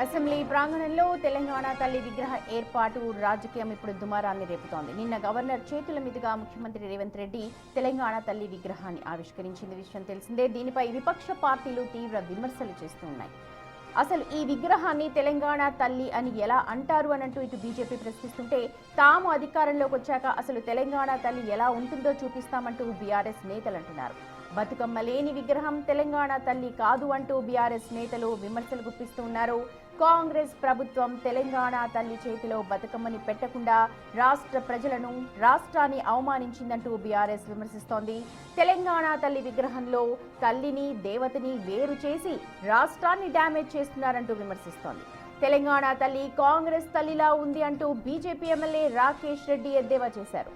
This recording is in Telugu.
అసెంబ్లీ ప్రాంగణంలో తెలంగాణ తల్లి విగ్రహ ఏర్పాటు రాజకీయం ఇప్పుడు దుమారాన్ని రేపుతోంది. నిన్న గవర్నర్ చేతుల మీదుగా ముఖ్యమంత్రి రేవంత్ రెడ్డి తెలంగాణ తల్లి విగ్రహాన్ని ఆవిష్కరించిన విషయం తెలిసిందే. దీనిపై విపక్ష పార్టీలు తీవ్ర విమర్శలు చేస్తూ ఉన్నాయి. అసలు ఈ విగ్రహాన్ని తెలంగాణ తల్లి అని ఎలా అంటారు అనంటూ ఇటు బీజేపీ ప్రశ్నిస్తుంటే, తాము అధికారంలోకి వచ్చాక అసలు తెలంగాణ తల్లి ఎలా ఉంటుందో చూపిస్తామంటూ బీఆర్ఎస్ నేతలు అంటున్నారు. బతుకమ్మ లేని విగ్రహం తెలంగాణ తల్లి కాదు అంటూ బీఆర్ఎస్ నేతలు విమర్శలు గుప్పిస్తున్నారు. కాంగ్రెస్ ప్రభుత్వం తెలంగాణ తల్లి చేతిలో బతుకమ్మని పెట్టకుండా రాష్ట్ర ప్రజలను, రాష్ట్రాన్ని అవమానించిందంటూ బీఆర్ఎస్ విమర్శిస్తోంది. తెలంగాణ తల్లి విగ్రహంలో తల్లిని, దేవతని వేరు చేసి రాష్ట్రాన్ని డ్యామేజ్ చేస్తున్నారంటూ విమర్శిస్తోంది. తెలంగాణ తల్లి కాంగ్రెస్ తల్లిలా ఉంది అంటూ బీజేపీ ఎమ్మెల్యే రాకేష్ రెడ్డి ఎద్దేవా చేశారు.